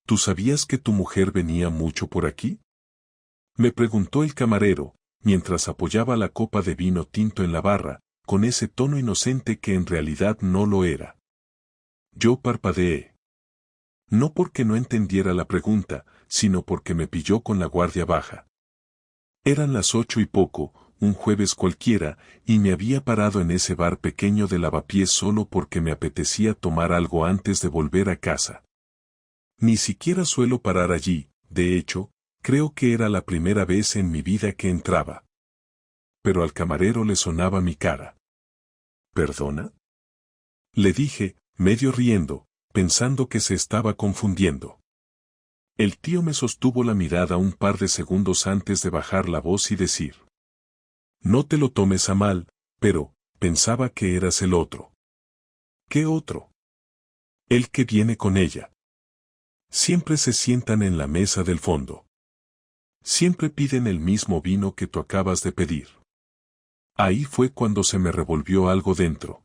¿Tú sabías que tu mujer venía mucho por aquí? Me preguntó el camarero, mientras apoyaba la copa de vino tinto en la barra, con ese tono inocente que en realidad no lo era. Yo parpadeé. No porque no entendiera la pregunta, sino porque me pilló con la guardia baja. Eran las 8 y poco, un jueves cualquiera, y me había parado en ese bar pequeño de Lavapiés solo porque me apetecía tomar algo antes de volver a casa. Ni siquiera suelo parar allí, de hecho, creo que era la primera vez en mi vida que entraba. Pero al camarero le sonaba mi cara. ¿Perdona? Le dije, medio riendo, pensando que se estaba confundiendo. El tío me sostuvo la mirada un par de segundos antes de bajar la voz y decir: no te lo tomes a mal, pero, pensaba que eras el otro. ¿Qué otro? El que viene con ella. Siempre se sientan en la mesa del fondo. Siempre piden el mismo vino que tú acabas de pedir. Ahí fue cuando se me revolvió algo dentro.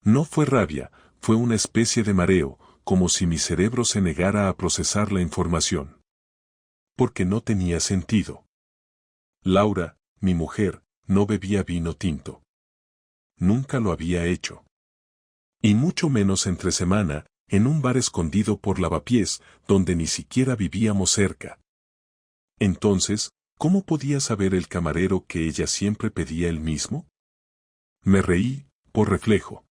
No fue rabia, fue una especie de mareo, como si mi cerebro se negara a procesar la información. Porque no tenía sentido. Laura, mi mujer, no bebía vino tinto. Nunca lo había hecho. Y mucho menos entre semana, en un bar escondido por Lavapiés, donde ni siquiera vivíamos cerca. Entonces, ¿cómo podía saber el camarero que ella siempre pedía el mismo? Me reí, por reflejo.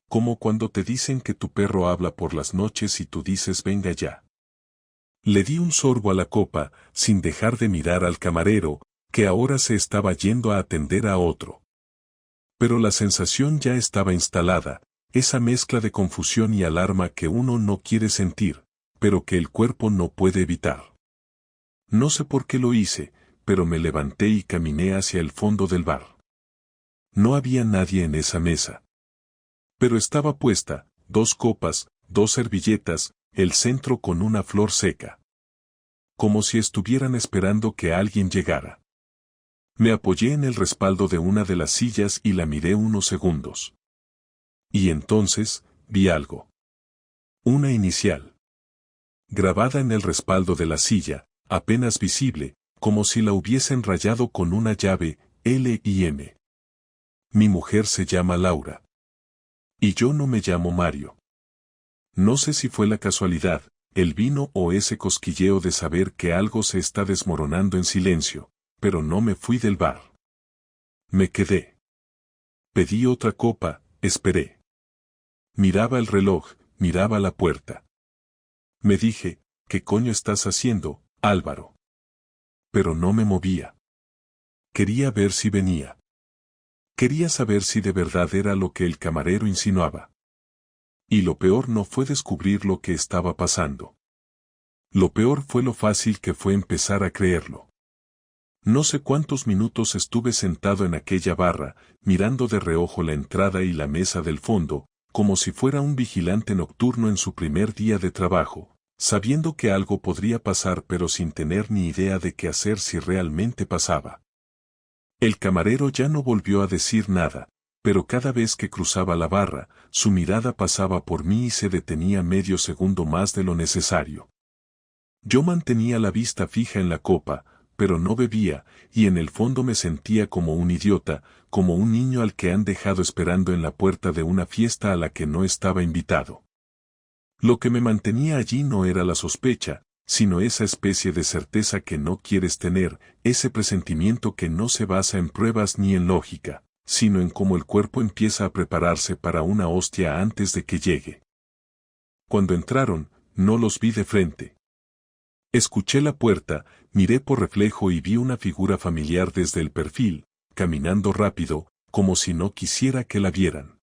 Como cuando te dicen que tu perro habla por las noches y tú dices venga ya. Le di un sorbo a la copa, sin dejar de mirar al camarero, que ahora se estaba yendo a atender a otro. Pero la sensación ya estaba instalada, esa mezcla de confusión y alarma que uno no quiere sentir, pero que el cuerpo no puede evitar. No sé por qué lo hice, pero me levanté y caminé hacia el fondo del bar. No había nadie en esa mesa. Pero estaba puesta, 2 copas, 2 servilletas, el centro con una flor seca. Como si estuvieran esperando que alguien llegara. Me apoyé en el respaldo de una de las sillas y la miré unos segundos. Y entonces, vi algo. Una inicial. Grabada en el respaldo de la silla, apenas visible, como si la hubiesen rayado con una llave, L y M. Mi mujer se llama Laura. Y yo no me llamo Mario. No sé si fue la casualidad, el vino o ese cosquilleo de saber que algo se está desmoronando en silencio, pero no me fui del bar. Me quedé. Pedí otra copa, esperé. Miraba el reloj, miraba la puerta. Me dije, ¿qué coño estás haciendo, Álvaro? Pero no me movía. Quería ver si venía. Quería saber si de verdad era lo que el camarero insinuaba. Y lo peor no fue descubrir lo que estaba pasando. Lo peor fue lo fácil que fue empezar a creerlo. No sé cuántos minutos estuve sentado en aquella barra, mirando de reojo la entrada y la mesa del fondo, como si fuera un vigilante nocturno en su primer día de trabajo, sabiendo que algo podría pasar pero sin tener ni idea de qué hacer si realmente pasaba. El camarero ya no volvió a decir nada, pero cada vez que cruzaba la barra, su mirada pasaba por mí y se detenía medio segundo más de lo necesario. Yo mantenía la vista fija en la copa, pero no bebía, y en el fondo me sentía como un idiota, como un niño al que han dejado esperando en la puerta de una fiesta a la que no estaba invitado. Lo que me mantenía allí no era la sospecha, sino esa especie de certeza que no quieres tener, ese presentimiento que no se basa en pruebas ni en lógica, sino en cómo el cuerpo empieza a prepararse para una hostia antes de que llegue. Cuando entraron, no los vi de frente. Escuché la puerta, miré por reflejo y vi una figura familiar desde el perfil, caminando rápido, como si no quisiera que la vieran.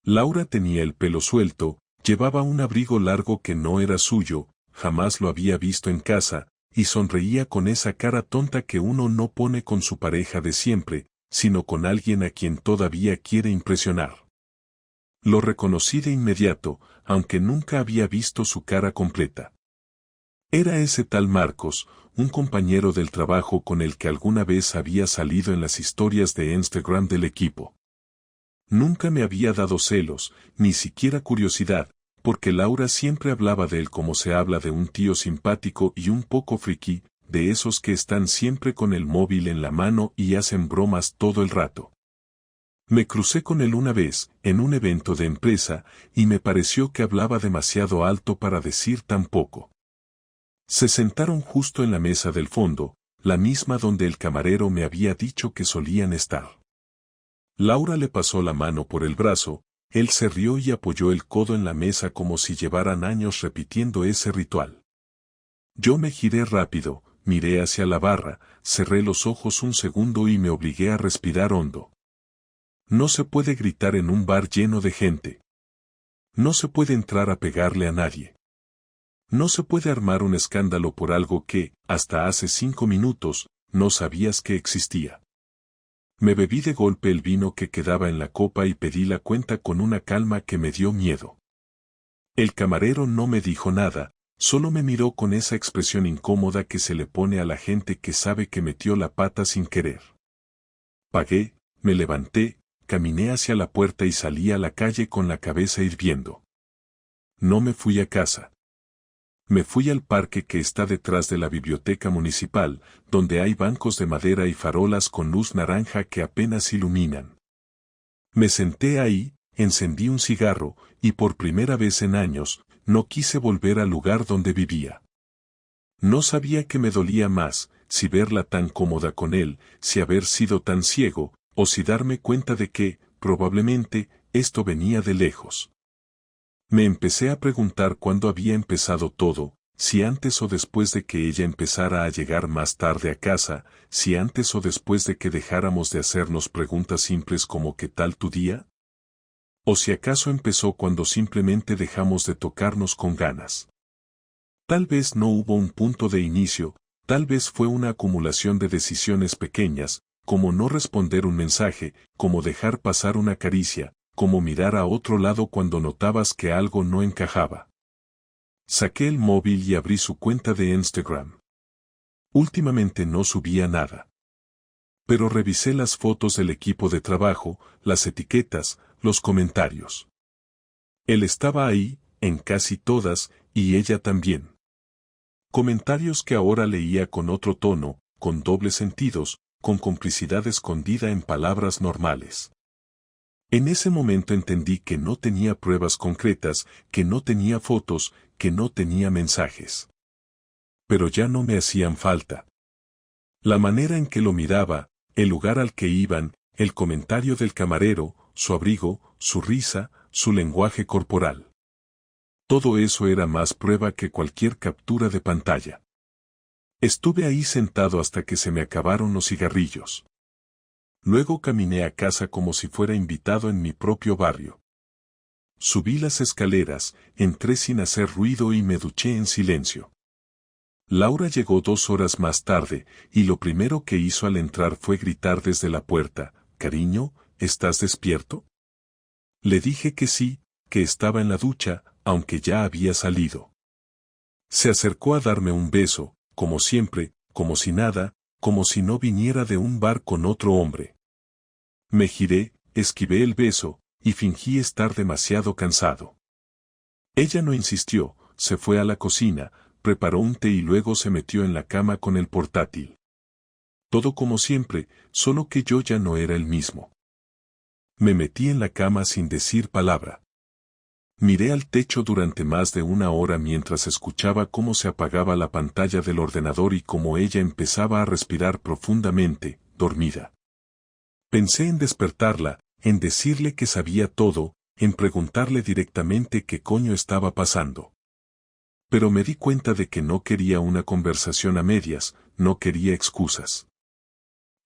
Laura tenía el pelo suelto, llevaba un abrigo largo que no era suyo, jamás lo había visto en casa, y sonreía con esa cara tonta que uno no pone con su pareja de siempre, sino con alguien a quien todavía quiere impresionar. Lo reconocí de inmediato, aunque nunca había visto su cara completa. Era ese tal Marcos, un compañero del trabajo con el que alguna vez había salido en las historias de Instagram del equipo. Nunca me había dado celos, ni siquiera curiosidad, porque Laura siempre hablaba de él como se habla de un tío simpático y un poco friki, de esos que están siempre con el móvil en la mano y hacen bromas todo el rato. Me crucé con él una vez, en un evento de empresa, y me pareció que hablaba demasiado alto para decir tan poco. Se sentaron justo en la mesa del fondo, la misma donde el camarero me había dicho que solían estar. Laura le pasó la mano por el brazo, él se rió y apoyó el codo en la mesa como si llevaran años repitiendo ese ritual. Yo me giré rápido, miré hacia la barra, cerré los ojos un segundo y me obligué a respirar hondo. No se puede gritar en un bar lleno de gente. No se puede entrar a pegarle a nadie. No se puede armar un escándalo por algo que, hasta hace 5 minutos, no sabías que existía. Me bebí de golpe el vino que quedaba en la copa y pedí la cuenta con una calma que me dio miedo. El camarero no me dijo nada, solo me miró con esa expresión incómoda que se le pone a la gente que sabe que metió la pata sin querer. Pagué, me levanté, caminé hacia la puerta y salí a la calle con la cabeza hirviendo. No me fui a casa. Me fui al parque que está detrás de la biblioteca municipal, donde hay bancos de madera y farolas con luz naranja que apenas iluminan. Me senté ahí, encendí un cigarro, y por primera vez en años, no quise volver al lugar donde vivía. No sabía qué me dolía más, si verla tan cómoda con él, si haber sido tan ciego, o si darme cuenta de que, probablemente, esto venía de lejos. Me empecé a preguntar cuándo había empezado todo, si antes o después de que ella empezara a llegar más tarde a casa, si antes o después de que dejáramos de hacernos preguntas simples como ¿qué tal tu día? O si acaso empezó cuando simplemente dejamos de tocarnos con ganas. Tal vez no hubo un punto de inicio, tal vez fue una acumulación de decisiones pequeñas, como no responder un mensaje, como dejar pasar una caricia, como mirar a otro lado cuando notabas que algo no encajaba. Saqué el móvil y abrí su cuenta de Instagram. Últimamente no subía nada. Pero revisé las fotos del equipo de trabajo, las etiquetas, los comentarios. Él estaba ahí, en casi todas, y ella también. Comentarios que ahora leía con otro tono, con dobles sentidos, con complicidad escondida en palabras normales. En ese momento entendí que no tenía pruebas concretas, que no tenía fotos, que no tenía mensajes. Pero ya no me hacían falta. La manera en que lo miraba, el lugar al que iban, el comentario del camarero, su abrigo, su risa, su lenguaje corporal. Todo eso era más prueba que cualquier captura de pantalla. Estuve ahí sentado hasta que se me acabaron los cigarrillos. Luego caminé a casa como si fuera invitado en mi propio barrio. Subí las escaleras, entré sin hacer ruido y me duché en silencio. Laura llegó 2 horas más tarde, y lo primero que hizo al entrar fue gritar desde la puerta, «Cariño, ¿estás despierto?» Le dije que sí, que estaba en la ducha, aunque ya había salido. Se acercó a darme un beso, como siempre, como si nada, como si no viniera de un bar con otro hombre. Me giré, esquivé el beso, y fingí estar demasiado cansado. Ella no insistió, se fue a la cocina, preparó un té y luego se metió en la cama con el portátil. Todo como siempre, solo que yo ya no era el mismo. Me metí en la cama sin decir palabra. Miré al techo durante más de 1 hora mientras escuchaba cómo se apagaba la pantalla del ordenador y cómo ella empezaba a respirar profundamente, dormida. Pensé en despertarla, en decirle que sabía todo, en preguntarle directamente qué coño estaba pasando. Pero me di cuenta de que no quería una conversación a medias, no quería excusas.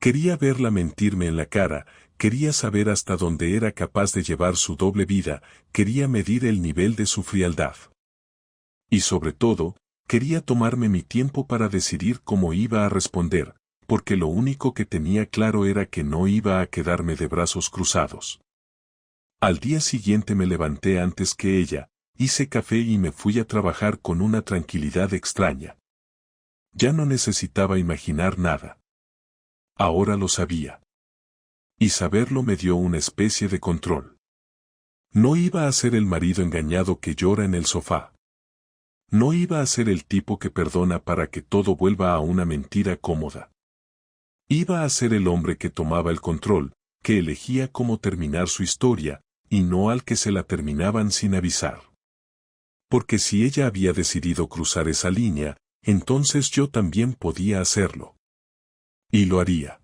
Quería verla mentirme en la cara, quería saber hasta dónde era capaz de llevar su doble vida, quería medir el nivel de su frialdad. Y sobre todo, quería tomarme mi tiempo para decidir cómo iba a responder, porque lo único que tenía claro era que no iba a quedarme de brazos cruzados. Al día siguiente me levanté antes que ella, hice café y me fui a trabajar con una tranquilidad extraña. Ya no necesitaba imaginar nada. Ahora lo sabía. Y saberlo me dio una especie de control. No iba a ser el marido engañado que llora en el sofá. No iba a ser el tipo que perdona para que todo vuelva a una mentira cómoda. Iba a ser el hombre que tomaba el control, que elegía cómo terminar su historia, y no al que se la terminaban sin avisar. Porque si ella había decidido cruzar esa línea, entonces yo también podía hacerlo. Y lo haría.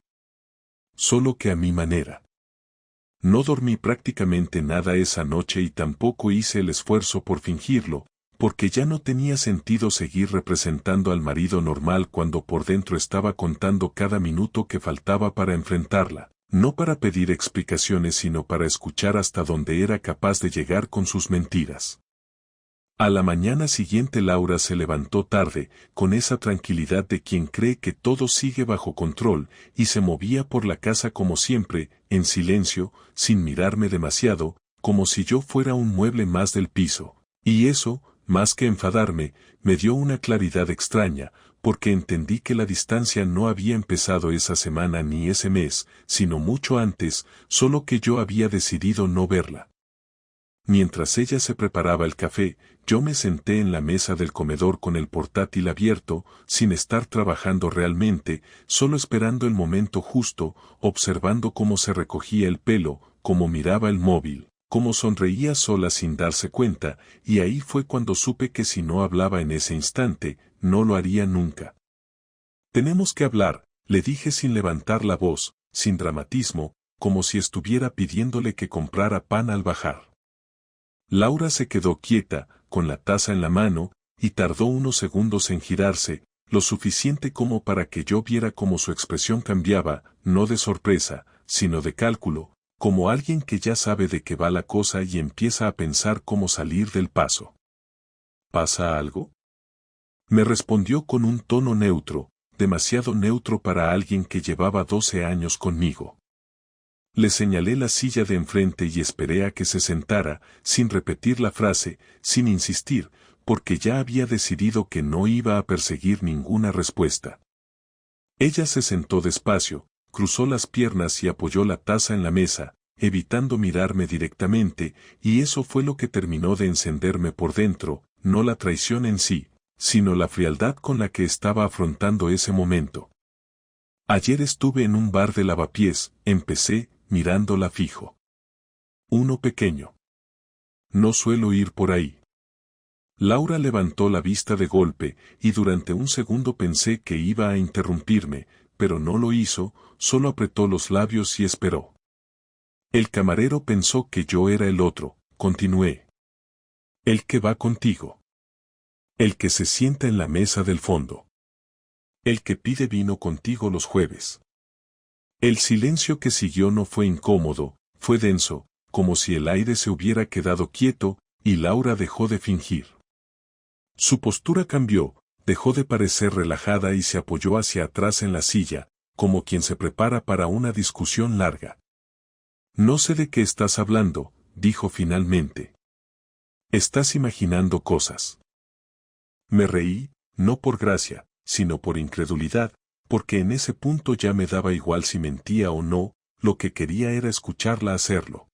Solo que a mi manera. No dormí prácticamente nada esa noche y tampoco hice el esfuerzo por fingirlo, porque ya no tenía sentido seguir representando al marido normal cuando por dentro estaba contando cada minuto que faltaba para enfrentarla, no para pedir explicaciones sino para escuchar hasta donde era capaz de llegar con sus mentiras. A la mañana siguiente Laura se levantó tarde, con esa tranquilidad de quien cree que todo sigue bajo control, y se movía por la casa como siempre, en silencio, sin mirarme demasiado, como si yo fuera un mueble más del piso. Y eso, más que enfadarme, me dio una claridad extraña, porque entendí que la distancia no había empezado esa semana ni ese mes, sino mucho antes, solo que yo había decidido no verla. Mientras ella se preparaba el café, yo me senté en la mesa del comedor con el portátil abierto, sin estar trabajando realmente, solo esperando el momento justo, observando cómo se recogía el pelo, cómo miraba el móvil, cómo sonreía sola sin darse cuenta, y ahí fue cuando supe que si no hablaba en ese instante, no lo haría nunca. Tenemos que hablar, le dije sin levantar la voz, sin dramatismo, como si estuviera pidiéndole que comprara pan al bajar. Laura se quedó quieta, con la taza en la mano, y tardó unos segundos en girarse, lo suficiente como para que yo viera cómo su expresión cambiaba, no de sorpresa, sino de cálculo, como alguien que ya sabe de qué va la cosa y empieza a pensar cómo salir del paso. ¿Pasa algo? Me respondió con un tono neutro, demasiado neutro para alguien que llevaba 12 años conmigo. Le señalé la silla de enfrente y esperé a que se sentara, sin repetir la frase, sin insistir, porque ya había decidido que no iba a perseguir ninguna respuesta. Ella se sentó despacio, cruzó las piernas y apoyó la taza en la mesa, evitando mirarme directamente, y eso fue lo que terminó de encenderme por dentro, no la traición en sí, sino la frialdad con la que estaba afrontando ese momento. Ayer estuve en un bar de Lavapiés, empecé, mirándola fijo. Uno pequeño. No suelo ir por ahí. Laura levantó la vista de golpe, y durante un segundo pensé que iba a interrumpirme, pero no lo hizo, solo apretó los labios y esperó. El camarero pensó que yo era el otro, continué. El que va contigo. El que se sienta en la mesa del fondo. El que pide vino contigo los jueves. El silencio que siguió no fue incómodo, fue denso, como si el aire se hubiera quedado quieto, y Laura dejó de fingir. Su postura cambió, dejó de parecer relajada y se apoyó hacia atrás en la silla, como quien se prepara para una discusión larga. No sé de qué estás hablando, dijo finalmente. Estás imaginando cosas. Me reí, no por gracia, sino por incredulidad, porque en ese punto ya me daba igual si mentía o no, lo que quería era escucharla hacerlo.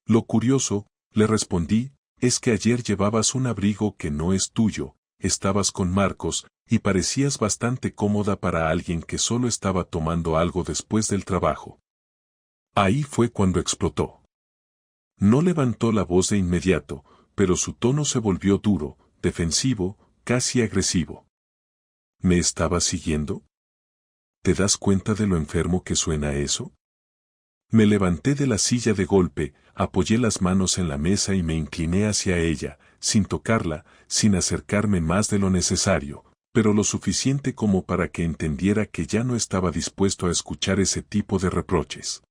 Lo curioso, le respondí, es que ayer llevabas un abrigo que no es tuyo, estabas con Marcos, y parecías bastante cómoda para alguien que solo estaba tomando algo después del trabajo. Ahí fue cuando explotó. No levantó la voz de inmediato, pero su tono se volvió duro, defensivo, casi agresivo. ¿Me estabas siguiendo? ¿Te das cuenta de lo enfermo que suena eso? Me levanté de la silla de golpe, apoyé las manos en la mesa y me incliné hacia ella, sin tocarla, sin acercarme más de lo necesario, pero lo suficiente como para que entendiera que ya no estaba dispuesto a escuchar ese tipo de reproches.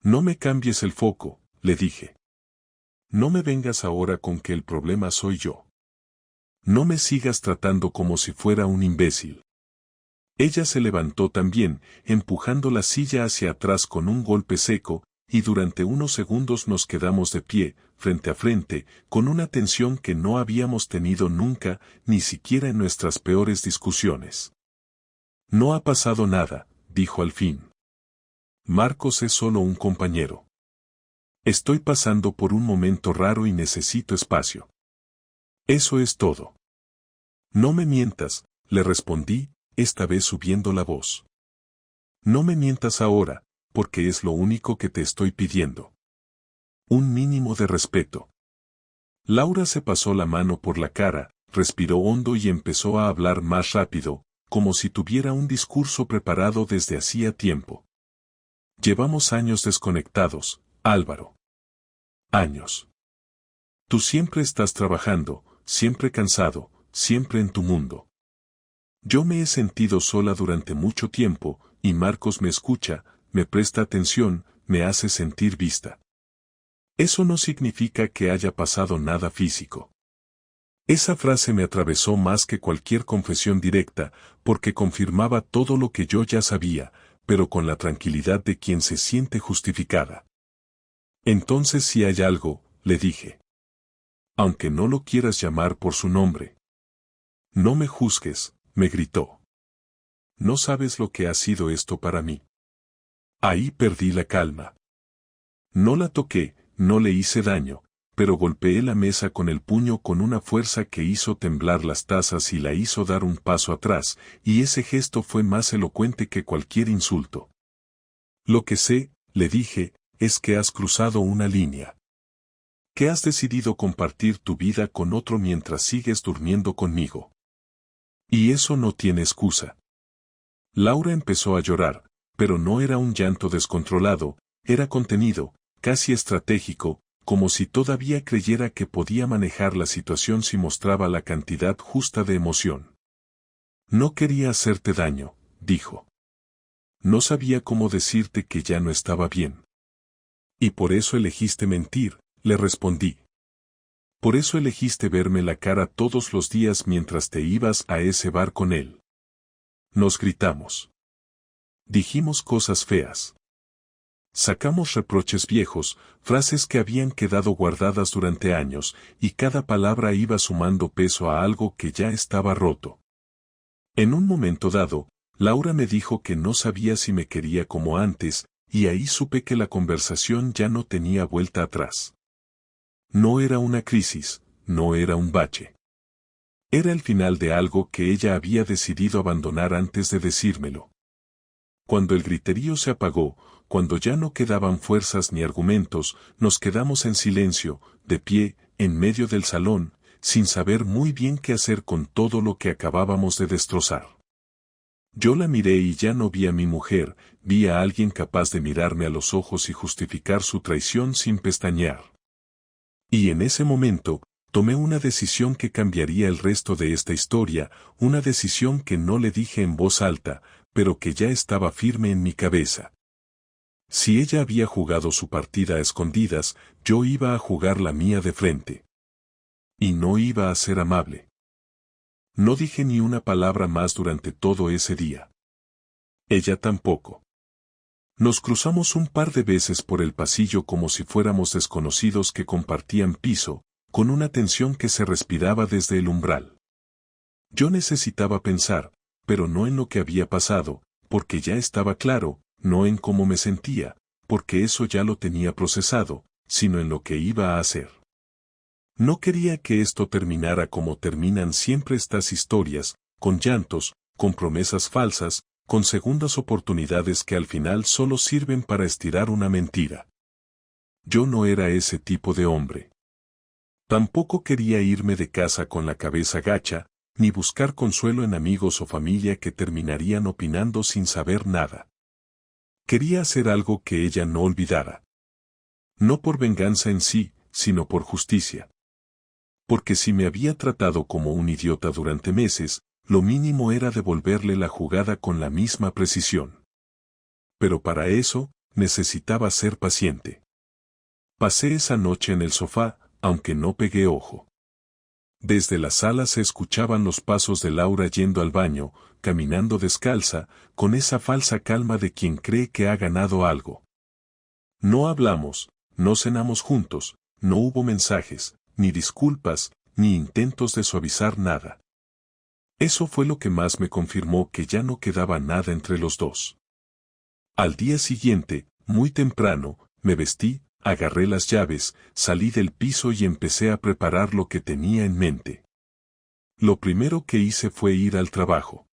No me cambies el foco, le dije. No me vengas ahora con que el problema soy yo. No me sigas tratando como si fuera un imbécil. Ella se levantó también, empujando la silla hacia atrás con un golpe seco, y durante unos segundos nos quedamos de pie, frente a frente, con una tensión que no habíamos tenido nunca, ni siquiera en nuestras peores discusiones. No ha pasado nada, dijo al fin. Marcos es solo un compañero. Estoy pasando por un momento raro y necesito espacio. Eso es todo. No me mientas, le respondí, esta vez subiendo la voz. No me mientas ahora, porque es lo único que te estoy pidiendo. Un mínimo de respeto. Laura se pasó la mano por la cara, respiró hondo y empezó a hablar más rápido, como si tuviera un discurso preparado desde hacía tiempo. Llevamos años desconectados, Álvaro. Años. Tú siempre estás trabajando, siempre cansado, siempre en tu mundo. Yo me he sentido sola durante mucho tiempo, y Marcos me escucha, me presta atención, me hace sentir vista. Eso no significa que haya pasado nada físico. Esa frase me atravesó más que cualquier confesión directa, porque confirmaba todo lo que yo ya sabía, pero con la tranquilidad de quien se siente justificada. Entonces si hay algo, le dije. Aunque no lo quieras llamar por su nombre. No me juzgues, me gritó. No sabes lo que ha sido esto para mí. Ahí perdí la calma. No la toqué, no le hice daño, pero golpeé la mesa con el puño con una fuerza que hizo temblar las tazas y la hizo dar un paso atrás, y ese gesto fue más elocuente que cualquier insulto. Lo que sé, le dije, es que has cruzado una línea. Que has decidido compartir tu vida con otro mientras sigues durmiendo conmigo. Y eso no tiene excusa. Laura empezó a llorar, pero no era un llanto descontrolado, era contenido, casi estratégico, como si todavía creyera que podía manejar la situación si mostraba la cantidad justa de emoción. No quería hacerte daño, dijo. No sabía cómo decirte que ya no estaba bien. Y por eso elegiste mentir, le respondí. Por eso elegiste verme la cara todos los días mientras te ibas a ese bar con él. Nos gritamos. Dijimos cosas feas. Sacamos reproches viejos, frases que habían quedado guardadas durante años, y cada palabra iba sumando peso a algo que ya estaba roto. En un momento dado, Laura me dijo que no sabía si me quería como antes, y ahí supe que la conversación ya no tenía vuelta atrás. No era una crisis, no era un bache. Era el final de algo que ella había decidido abandonar antes de decírmelo. Cuando el griterío se apagó, cuando ya no quedaban fuerzas ni argumentos, nos quedamos en silencio, de pie, en medio del salón, sin saber muy bien qué hacer con todo lo que acabábamos de destrozar. Yo la miré y ya no vi a mi mujer, vi a alguien capaz de mirarme a los ojos y justificar su traición sin pestañear. Y en ese momento, tomé una decisión que cambiaría el resto de esta historia, una decisión que no le dije en voz alta, pero que ya estaba firme en mi cabeza. Si ella había jugado su partida a escondidas, yo iba a jugar la mía de frente. Y no iba a ser amable. No dije ni una palabra más durante todo ese día. Ella tampoco. Nos cruzamos un par de veces por el pasillo como si fuéramos desconocidos que compartían piso, con una tensión que se respiraba desde el umbral. Yo necesitaba pensar, pero no en lo que había pasado, porque ya estaba claro, no en cómo me sentía, porque eso ya lo tenía procesado, sino en lo que iba a hacer. No quería que esto terminara como terminan siempre estas historias, con llantos, con promesas falsas, con segundas oportunidades que al final solo sirven para estirar una mentira. Yo no era ese tipo de hombre. Tampoco quería irme de casa con la cabeza gacha, ni buscar consuelo en amigos o familia que terminarían opinando sin saber nada. Quería hacer algo que ella no olvidara. No por venganza en sí, sino por justicia. Porque si me había tratado como un idiota durante meses, lo mínimo era devolverle la jugada con la misma precisión. Pero para eso, necesitaba ser paciente. Pasé esa noche en el sofá, aunque no pegué ojo. Desde la sala se escuchaban los pasos de Laura yendo al baño, caminando descalza, con esa falsa calma de quien cree que ha ganado algo. No hablamos, no cenamos juntos, no hubo mensajes, ni disculpas, ni intentos de suavizar nada. Eso fue lo que más me confirmó que ya no quedaba nada entre los dos. Al día siguiente, muy temprano, me vestí, agarré las llaves, salí del piso y empecé a preparar lo que tenía en mente. Lo primero que hice fue ir al trabajo.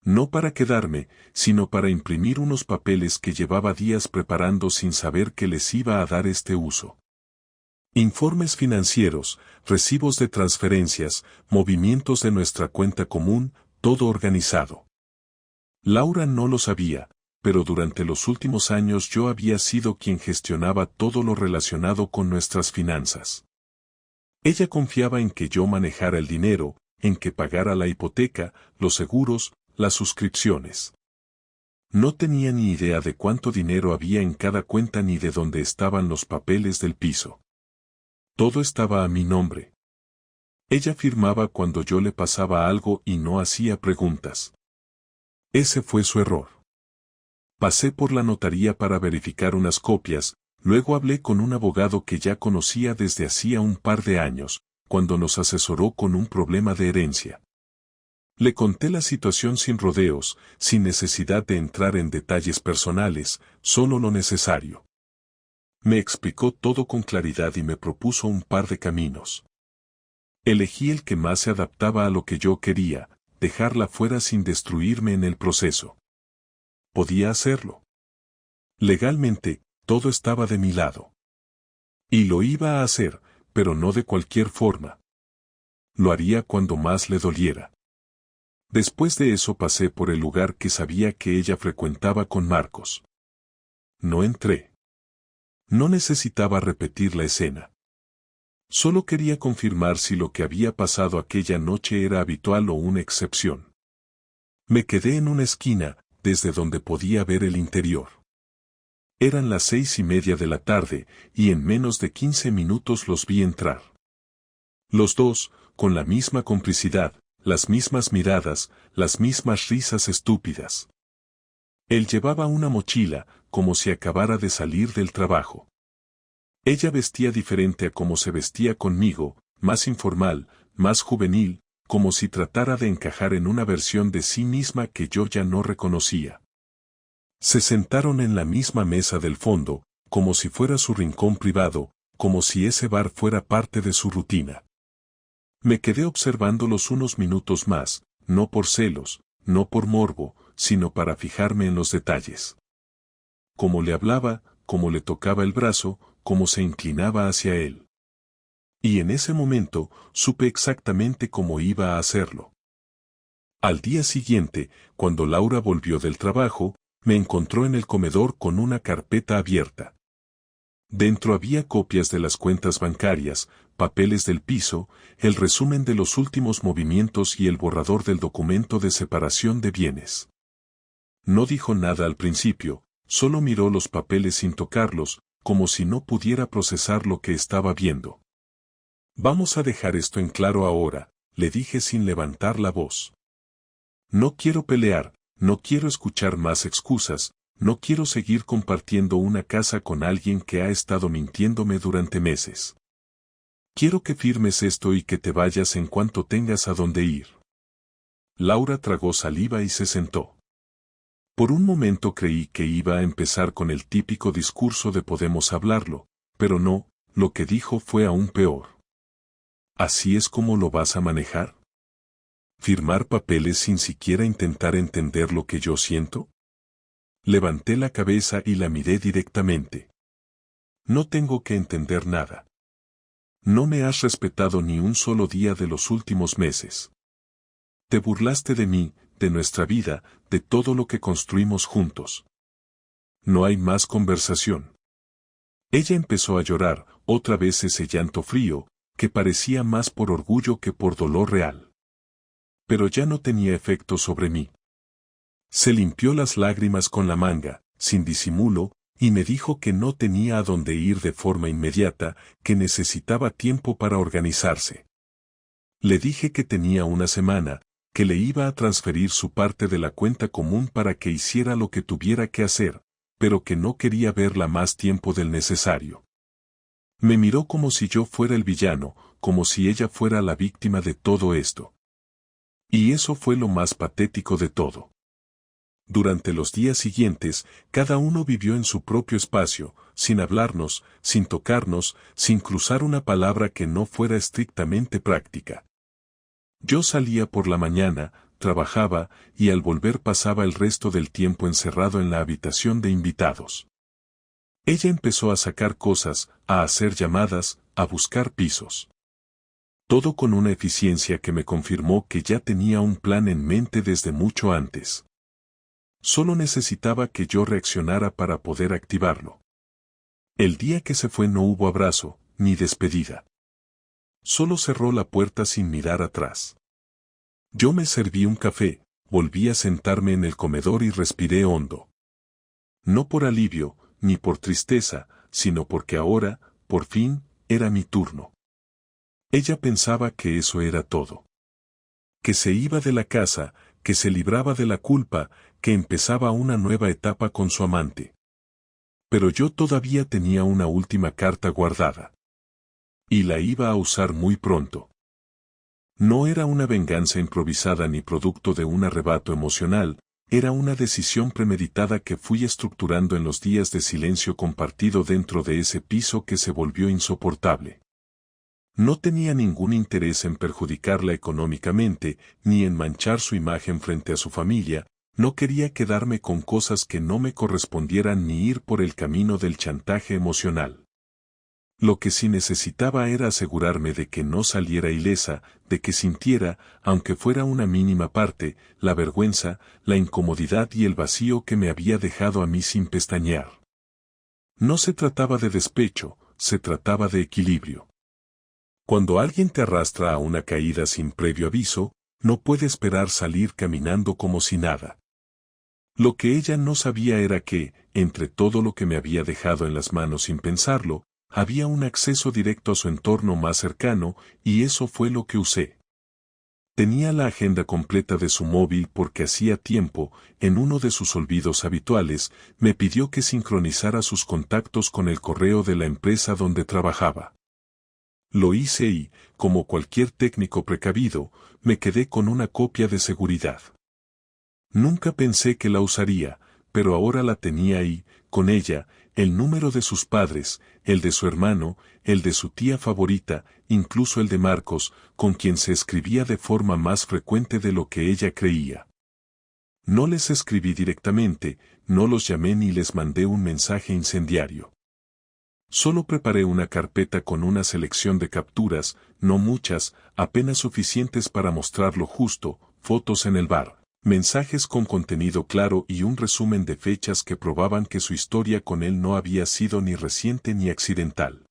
No para quedarme, sino para imprimir unos papeles que llevaba días preparando sin saber que les iba a dar este uso. Informes financieros, recibos de transferencias, movimientos de nuestra cuenta común, todo organizado. Laura no lo sabía, pero durante los últimos años yo había sido quien gestionaba todo lo relacionado con nuestras finanzas. Ella confiaba en que yo manejara el dinero, en que pagara la hipoteca, los seguros, las suscripciones. No tenía ni idea de cuánto dinero había en cada cuenta ni de dónde estaban los papeles del piso. Todo estaba a mi nombre. Ella firmaba cuando yo le pasaba algo y no hacía preguntas. Ese fue su error. Pasé por la notaría para verificar unas copias, luego hablé con un abogado que ya conocía desde hacía un par de años, cuando nos asesoró con un problema de herencia. Le conté la situación sin rodeos, sin necesidad de entrar en detalles personales, solo lo necesario. Me explicó todo con claridad y me propuso un par de caminos. Elegí el que más se adaptaba a lo que yo quería, dejarla fuera sin destruirme en el proceso. Podía hacerlo. Legalmente, todo estaba de mi lado. Y lo iba a hacer, pero no de cualquier forma. Lo haría cuando más le doliera. Después de eso pasé por el lugar que sabía que ella frecuentaba con Marcos. No entré. No necesitaba repetir la escena. Solo quería confirmar si lo que había pasado aquella noche era habitual o una excepción. Me quedé en una esquina, desde donde podía ver el interior. Eran las 6:30 de la tarde, y en menos de 15 minutos los vi entrar. Los dos, con la misma complicidad, las mismas miradas, las mismas risas estúpidas. Él llevaba una mochila, como si acabara de salir del trabajo. Ella vestía diferente a como se vestía conmigo, más informal, más juvenil, como si tratara de encajar en una versión de sí misma que yo ya no reconocía. Se sentaron en la misma mesa del fondo, como si fuera su rincón privado, como si ese bar fuera parte de su rutina. Me quedé observándolos unos minutos más, no por celos, no por morbo, sino para fijarme en los detalles. Cómo le hablaba, cómo le tocaba el brazo, cómo se inclinaba hacia él. Y en ese momento, supe exactamente cómo iba a hacerlo. Al día siguiente, cuando Laura volvió del trabajo, me encontró en el comedor con una carpeta abierta. Dentro había copias de las cuentas bancarias, papeles del piso, el resumen de los últimos movimientos y el borrador del documento de separación de bienes. No dijo nada al principio, solo miró los papeles sin tocarlos, como si no pudiera procesar lo que estaba viendo. Vamos a dejar esto en claro ahora, le dije sin levantar la voz. No quiero pelear, no quiero escuchar más excusas, no quiero seguir compartiendo una casa con alguien que ha estado mintiéndome durante meses. Quiero que firmes esto y que te vayas en cuanto tengas a dónde ir. Laura tragó saliva y se sentó. Por un momento creí que iba a empezar con el típico discurso de podemos hablarlo, pero no, lo que dijo fue aún peor. ¿Así es como lo vas a manejar? ¿Firmar papeles sin siquiera intentar entender lo que yo siento? Levanté la cabeza y la miré directamente. No tengo que entender nada. No me has respetado ni un solo día de los últimos meses. Te burlaste de mí, de nuestra vida, de todo lo que construimos juntos. No hay más conversación. Ella empezó a llorar, otra vez ese llanto frío, que parecía más por orgullo que por dolor real. Pero ya no tenía efecto sobre mí. Se limpió las lágrimas con la manga, sin disimulo, y me dijo que no tenía a dónde ir de forma inmediata, que necesitaba tiempo para organizarse. Le dije que tenía una semana, que le iba a transferir su parte de la cuenta común para que hiciera lo que tuviera que hacer, pero que no quería verla más tiempo del necesario. Me miró como si yo fuera el villano, como si ella fuera la víctima de todo esto. Y eso fue lo más patético de todo. Durante los días siguientes, cada uno vivió en su propio espacio, sin hablarnos, sin tocarnos, sin cruzar una palabra que no fuera estrictamente práctica. Yo salía por la mañana, trabajaba, y al volver pasaba el resto del tiempo encerrado en la habitación de invitados. Ella empezó a sacar cosas, a hacer llamadas, a buscar pisos. Todo con una eficiencia que me confirmó que ya tenía un plan en mente desde mucho antes. Solo necesitaba que yo reaccionara para poder activarlo. El día que se fue no hubo abrazo, ni despedida. Solo cerró la puerta sin mirar atrás. Yo me serví un café, volví a sentarme en el comedor y respiré hondo. No por alivio, ni por tristeza, sino porque ahora, por fin, era mi turno. Ella pensaba que eso era todo. Que se iba de la casa, que se libraba de la culpa, que empezaba una nueva etapa con su amante. Pero yo todavía tenía una última carta guardada. Y la iba a usar muy pronto. No era una venganza improvisada ni producto de un arrebato emocional, era una decisión premeditada que fui estructurando en los días de silencio compartido dentro de ese piso que se volvió insoportable. No tenía ningún interés en perjudicarla económicamente, ni en manchar su imagen frente a su familia, no quería quedarme con cosas que no me correspondieran ni ir por el camino del chantaje emocional. Lo que sí necesitaba era asegurarme de que no saliera ilesa, de que sintiera, aunque fuera una mínima parte, la vergüenza, la incomodidad y el vacío que me había dejado a mí sin pestañear. No se trataba de despecho, se trataba de equilibrio. Cuando alguien te arrastra a una caída sin previo aviso, no puede esperar salir caminando como si nada. Lo que ella no sabía era que, entre todo lo que me había dejado en las manos sin pensarlo, había un acceso directo a su entorno más cercano, y eso fue lo que usé. Tenía la agenda completa de su móvil porque hacía tiempo, en uno de sus olvidos habituales, me pidió que sincronizara sus contactos con el correo de la empresa donde trabajaba. Lo hice y, como cualquier técnico precavido, me quedé con una copia de seguridad. Nunca pensé que la usaría, pero ahora la tenía ahí, con ella, el número de sus padres, el de su hermano, el de su tía favorita, incluso el de Marcos, con quien se escribía de forma más frecuente de lo que ella creía. No les escribí directamente, no los llamé ni les mandé un mensaje incendiario. Solo preparé una carpeta con una selección de capturas, no muchas, apenas suficientes para mostrar lo justo, fotos en el bar, mensajes con contenido claro y un resumen de fechas que probaban que su historia con él no había sido ni reciente ni accidental.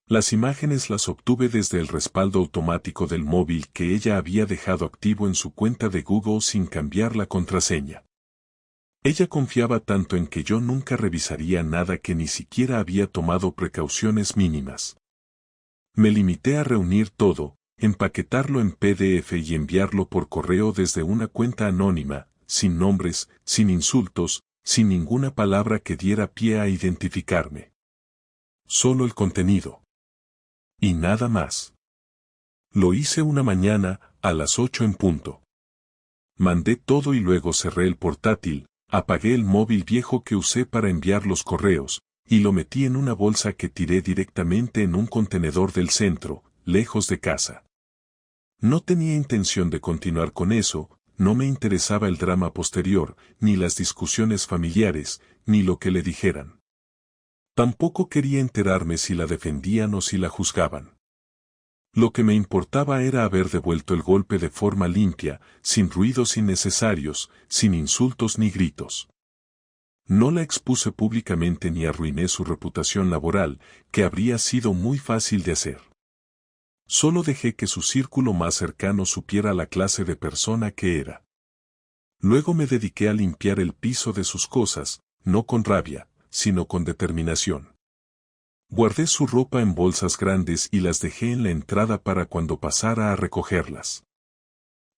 Las imágenes las obtuve desde el respaldo automático del móvil que ella había dejado activo en su cuenta de Google sin cambiar la contraseña. Ella confiaba tanto en que yo nunca revisaría nada que ni siquiera había tomado precauciones mínimas. Me limité a reunir todo, empaquetarlo en PDF y enviarlo por correo desde una cuenta anónima, sin nombres, sin insultos, sin ninguna palabra que diera pie a identificarme. Solo el contenido. Y nada más. Lo hice una mañana, a las 8 en punto. Mandé todo y luego cerré el portátil. Apagué el móvil viejo que usé para enviar los correos, y lo metí en una bolsa que tiré directamente en un contenedor del centro, lejos de casa. No tenía intención de continuar con eso, no me interesaba el drama posterior, ni las discusiones familiares, ni lo que le dijeran. Tampoco quería enterarme si la defendían o si la juzgaban. Lo que me importaba era haber devuelto el golpe de forma limpia, sin ruidos innecesarios, sin insultos ni gritos. No la expuse públicamente ni arruiné su reputación laboral, que habría sido muy fácil de hacer. Solo dejé que su círculo más cercano supiera la clase de persona que era. Luego me dediqué a limpiar el piso de sus cosas, no con rabia, sino con determinación. Guardé su ropa en bolsas grandes y las dejé en la entrada para cuando pasara a recogerlas.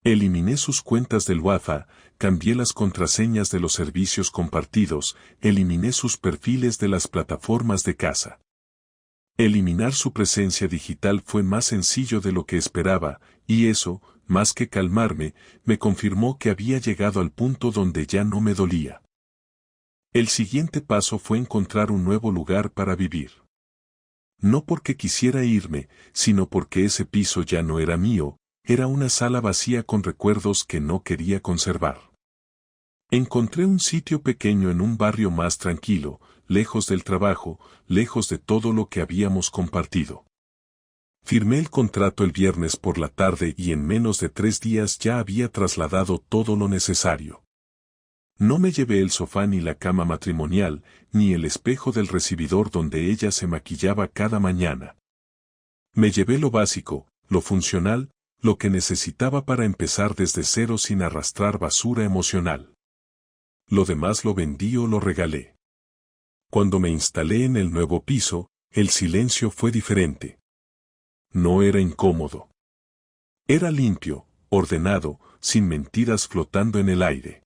Eliminé sus cuentas del WhatsApp, cambié las contraseñas de los servicios compartidos, eliminé sus perfiles de las plataformas de casa. Eliminar su presencia digital fue más sencillo de lo que esperaba, y eso, más que calmarme, me confirmó que había llegado al punto donde ya no me dolía. El siguiente paso fue encontrar un nuevo lugar para vivir. No porque quisiera irme, sino porque ese piso ya no era mío, era una sala vacía con recuerdos que no quería conservar. Encontré un sitio pequeño en un barrio más tranquilo, lejos del trabajo, lejos de todo lo que habíamos compartido. Firmé el contrato el viernes por la tarde y en menos de 3 días ya había trasladado todo lo necesario. No me llevé el sofá ni la cama matrimonial, ni el espejo del recibidor donde ella se maquillaba cada mañana. Me llevé lo básico, lo funcional, lo que necesitaba para empezar desde cero sin arrastrar basura emocional. Lo demás lo vendí o lo regalé. Cuando me instalé en el nuevo piso, el silencio fue diferente. No era incómodo. Era limpio, ordenado, sin mentiras flotando en el aire.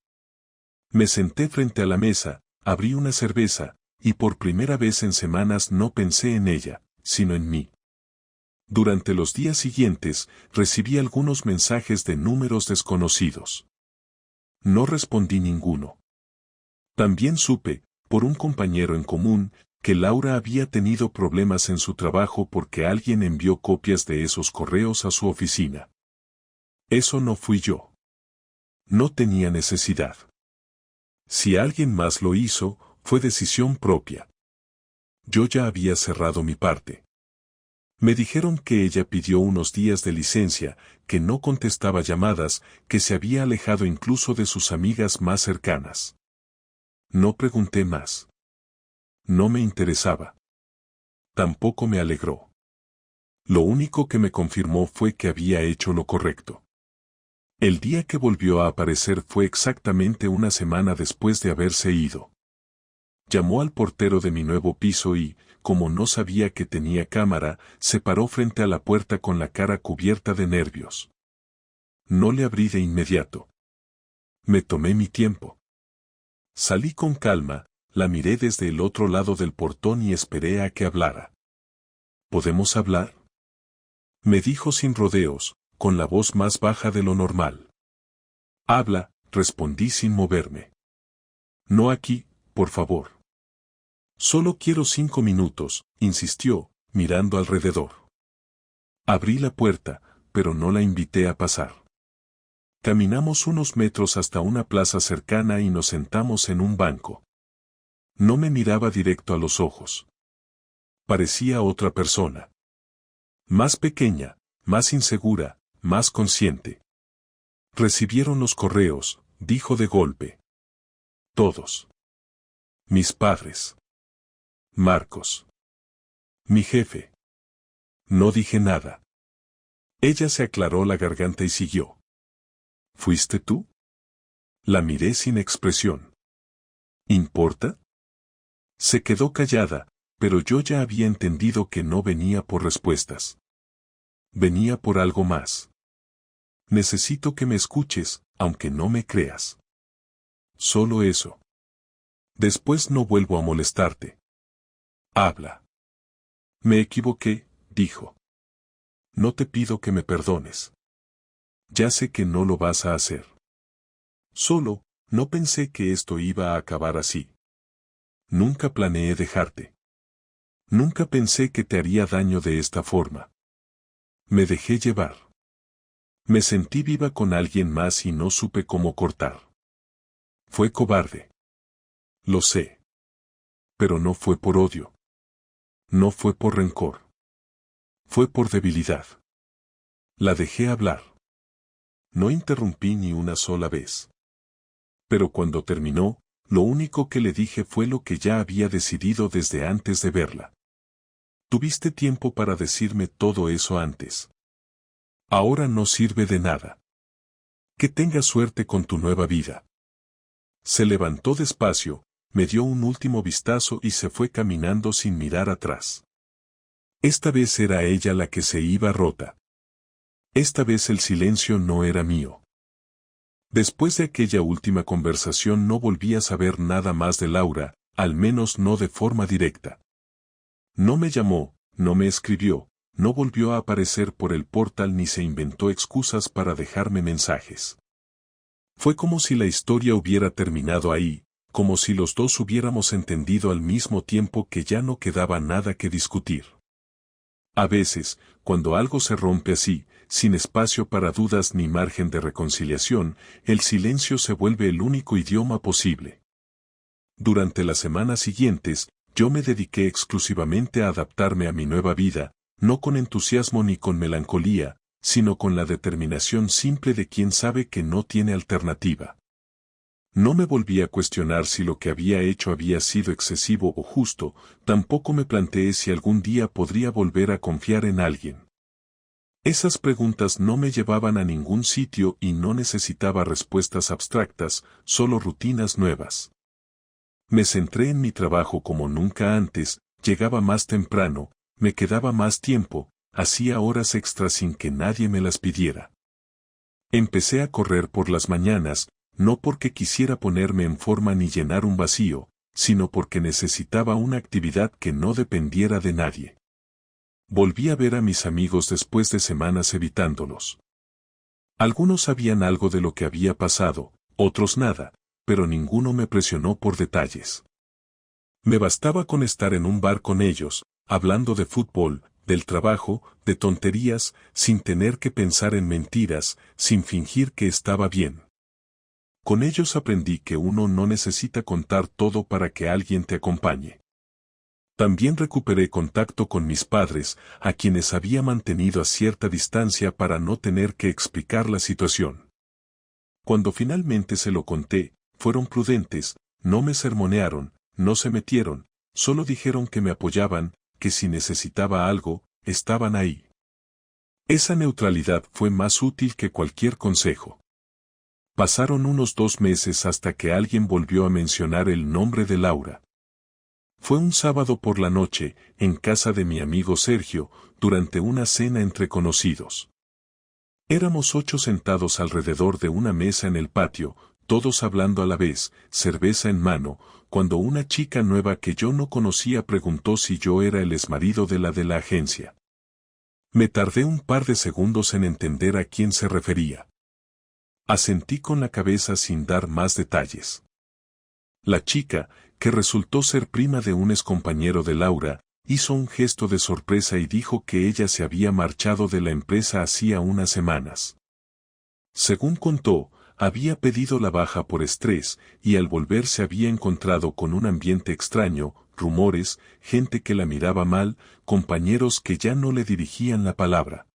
Me senté frente a la mesa, abrí una cerveza, y por primera vez en semanas no pensé en ella, sino en mí. Durante los días siguientes, recibí algunos mensajes de números desconocidos. No respondí ninguno. También supe, por un compañero en común, que Laura había tenido problemas en su trabajo porque alguien envió copias de esos correos a su oficina. Eso no fui yo. No tenía necesidad. Si alguien más lo hizo, fue decisión propia. Yo ya había cerrado mi parte. Me dijeron que ella pidió unos días de licencia, que no contestaba llamadas, que se había alejado incluso de sus amigas más cercanas. No pregunté más. No me interesaba. Tampoco me alegró. Lo único que me confirmó fue que había hecho lo correcto. El día que volvió a aparecer fue exactamente una semana después de haberse ido. Llamó al portero de mi nuevo piso y, como no sabía que tenía cámara, se paró frente a la puerta con la cara cubierta de nervios. No le abrí de inmediato. Me tomé mi tiempo. Salí con calma, la miré desde el otro lado del portón y esperé a que hablara. ¿Podemos hablar?, me dijo sin rodeos, con la voz más baja de lo normal. Habla, respondí sin moverme. No aquí, por favor. Solo quiero 5 minutos, insistió, mirando alrededor. Abrí la puerta, pero no la invité a pasar. Caminamos unos metros hasta una plaza cercana y nos sentamos en un banco. No me miraba directo a los ojos. Parecía otra persona. Más pequeña, más insegura, más consciente. Recibieron los correos, dijo de golpe. Todos. Mis padres. Marcos. Mi jefe. No dije nada. Ella se aclaró la garganta y siguió. ¿Fuiste tú? La miré sin expresión. ¿Importa? Se quedó callada, pero yo ya había entendido que no venía por respuestas. Venía por algo más. Necesito que me escuches, aunque no me creas. Solo eso. Después no vuelvo a molestarte. Habla. Me equivoqué, dijo. No te pido que me perdones. Ya sé que no lo vas a hacer. Solo, no pensé que esto iba a acabar así. Nunca planeé dejarte. Nunca pensé que te haría daño de esta forma. Me dejé llevar. Me sentí viva con alguien más y no supe cómo cortar. Fue cobarde. Lo sé. Pero no fue por odio. No fue por rencor. Fue por debilidad. La dejé hablar. No interrumpí ni una sola vez. Pero cuando terminó, lo único que le dije fue lo que ya había decidido desde antes de verla. Tuviste tiempo para decirme todo eso antes. Ahora no sirve de nada. Que tengas suerte con tu nueva vida. Se levantó despacio, me dio un último vistazo y se fue caminando sin mirar atrás. Esta vez era ella la que se iba rota. Esta vez el silencio no era mío. Después de aquella última conversación no volví a saber nada más de Laura, al menos no de forma directa. No me llamó, no me escribió, no volvió a aparecer por el portal ni se inventó excusas para dejarme mensajes. Fue como si la historia hubiera terminado ahí, como si los dos hubiéramos entendido al mismo tiempo que ya no quedaba nada que discutir. A veces, cuando algo se rompe así, sin espacio para dudas ni margen de reconciliación, el silencio se vuelve el único idioma posible. Durante las semanas siguientes, yo me dediqué exclusivamente a adaptarme a mi nueva vida, no con entusiasmo ni con melancolía, sino con la determinación simple de quien sabe que no tiene alternativa. No me volví a cuestionar si lo que había hecho había sido excesivo o justo, tampoco me planteé si algún día podría volver a confiar en alguien. Esas preguntas no me llevaban a ningún sitio y no necesitaba respuestas abstractas, solo rutinas nuevas. Me centré en mi trabajo como nunca antes, llegaba más temprano, me quedaba más tiempo, hacía horas extras sin que nadie me las pidiera. Empecé a correr por las mañanas, no porque quisiera ponerme en forma ni llenar un vacío, sino porque necesitaba una actividad que no dependiera de nadie. Volví a ver a mis amigos después de semanas evitándolos. Algunos sabían algo de lo que había pasado, otros nada, pero ninguno me presionó por detalles. Me bastaba con estar en un bar con ellos, hablando de fútbol, del trabajo, de tonterías, sin tener que pensar en mentiras, sin fingir que estaba bien. Con ellos aprendí que uno no necesita contar todo para que alguien te acompañe. También recuperé contacto con mis padres, a quienes había mantenido a cierta distancia para no tener que explicar la situación. Cuando finalmente se lo conté, fueron prudentes, no me sermonearon, no se metieron, solo dijeron que me apoyaban, que si necesitaba algo, estaban ahí. Esa neutralidad fue más útil que cualquier consejo. Pasaron unos 2 meses hasta que alguien volvió a mencionar el nombre de Laura. Fue un sábado por la noche, en casa de mi amigo Sergio, durante una cena entre conocidos. Éramos 8 sentados alrededor de una mesa en el patio, todos hablando a la vez, cerveza en mano, cuando una chica nueva que yo no conocía preguntó si yo era el exmarido de la agencia. Me tardé un par de segundos en entender a quién se refería. Asentí con la cabeza sin dar más detalles. La chica, que resultó ser prima de un excompañero de Laura, hizo un gesto de sorpresa y dijo que ella se había marchado de la empresa hacía unas semanas. Según contó, había pedido la baja por estrés, y al volver se había encontrado con un ambiente extraño, rumores, gente que la miraba mal, compañeros que ya no le dirigían la palabra.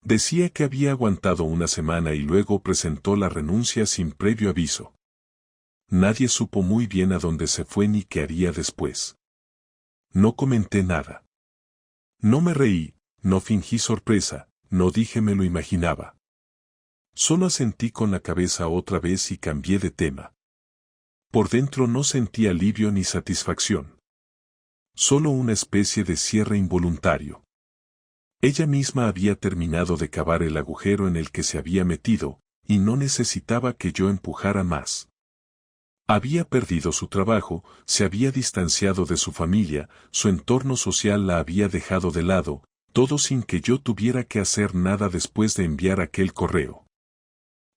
Decía que había aguantado una semana y luego presentó la renuncia sin previo aviso. Nadie supo muy bien a dónde se fue ni qué haría después. No comenté nada. No me reí, no fingí sorpresa, no dije me lo imaginaba. Solo asentí con la cabeza otra vez y cambié de tema. Por dentro no sentí alivio ni satisfacción. Solo una especie de cierre involuntario. Ella misma había terminado de cavar el agujero en el que se había metido, y no necesitaba que yo empujara más. Había perdido su trabajo, se había distanciado de su familia, su entorno social la había dejado de lado, todo sin que yo tuviera que hacer nada después de enviar aquel correo.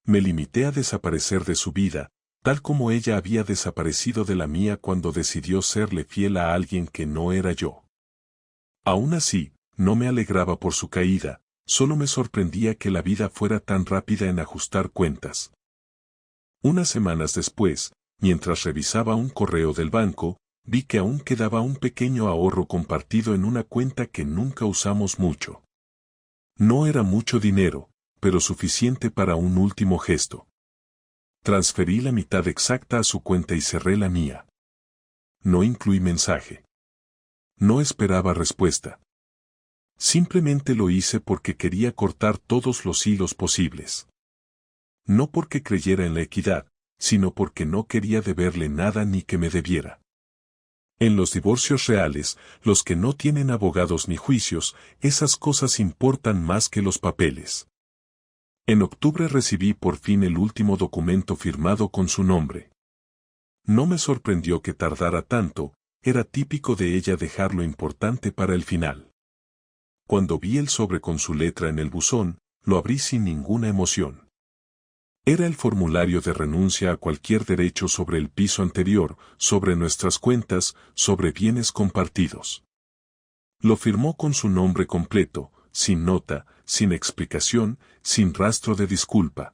Me limité a desaparecer de su vida, tal como ella había desaparecido de la mía cuando decidió serle fiel a alguien que no era yo. Aún así, no me alegraba por su caída, solo me sorprendía que la vida fuera tan rápida en ajustar cuentas. Unas semanas después, mientras revisaba un correo del banco, vi que aún quedaba un pequeño ahorro compartido en una cuenta que nunca usamos mucho. No era mucho dinero, pero suficiente para un último gesto. Transferí la mitad exacta a su cuenta y cerré la mía. No incluí mensaje. No esperaba respuesta. Simplemente lo hice porque quería cortar todos los hilos posibles. No porque creyera en la equidad, sino porque no quería deberle nada ni que me debiera. En los divorcios reales, los que no tienen abogados ni juicios, esas cosas importan más que los papeles. En octubre recibí por fin el último documento firmado con su nombre. No me sorprendió que tardara tanto, era típico de ella dejar lo importante para el final. Cuando vi el sobre con su letra en el buzón, lo abrí sin ninguna emoción. Era el formulario de renuncia a cualquier derecho sobre el piso anterior, sobre nuestras cuentas, sobre bienes compartidos. Lo firmó con su nombre completo, sin nota, sin explicación, sin rastro de disculpa.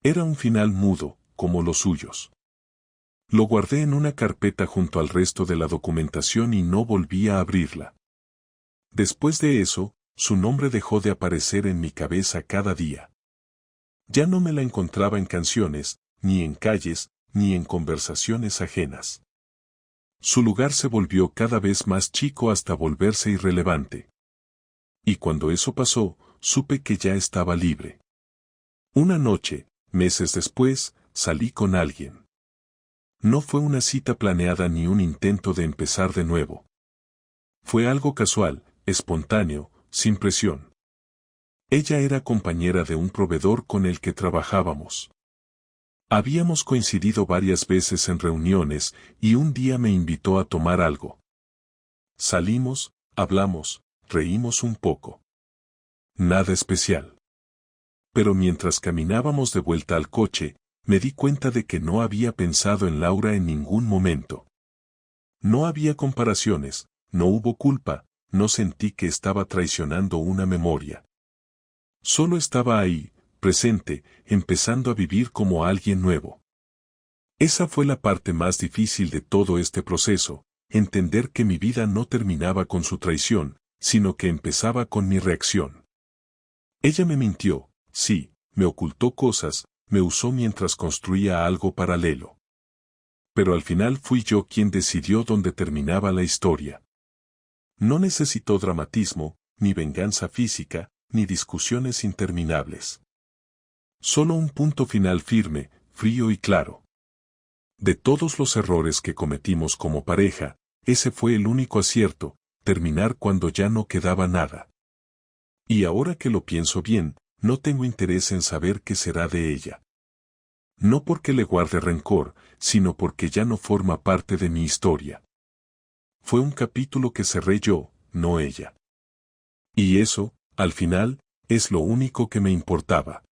Era un final mudo, como los suyos. Lo guardé en una carpeta junto al resto de la documentación y no volví a abrirla. Después de eso, su nombre dejó de aparecer en mi cabeza cada día. Ya no me la encontraba en canciones, ni en calles, ni en conversaciones ajenas. Su lugar se volvió cada vez más chico hasta volverse irrelevante. Y cuando eso pasó, supe que ya estaba libre. Una noche, meses después, salí con alguien. No fue una cita planeada ni un intento de empezar de nuevo. Fue algo casual, espontáneo, sin presión. Ella era compañera de un proveedor con el que trabajábamos. Habíamos coincidido varias veces en reuniones y un día me invitó a tomar algo. Salimos, hablamos, reímos un poco. Nada especial. Pero mientras caminábamos de vuelta al coche, me di cuenta de que no había pensado en Laura en ningún momento. No había comparaciones, no hubo culpa, no sentí que estaba traicionando una memoria. Solo estaba ahí, presente, empezando a vivir como alguien nuevo. Esa fue la parte más difícil de todo este proceso, entender que mi vida no terminaba con su traición, sino que empezaba con mi reacción. Ella me mintió, sí, me ocultó cosas, me usó mientras construía algo paralelo. Pero al final fui yo quien decidió dónde terminaba la historia. No necesitó dramatismo, ni venganza física, ni discusiones interminables. Solo un punto final firme, frío y claro. De todos los errores que cometimos como pareja, ese fue el único acierto, terminar cuando ya no quedaba nada. Y ahora que lo pienso bien, no tengo interés en saber qué será de ella. No porque le guarde rencor, sino porque ya no forma parte de mi historia. Fue un capítulo que cerré yo, no ella. Y eso, al final, es lo único que me importaba.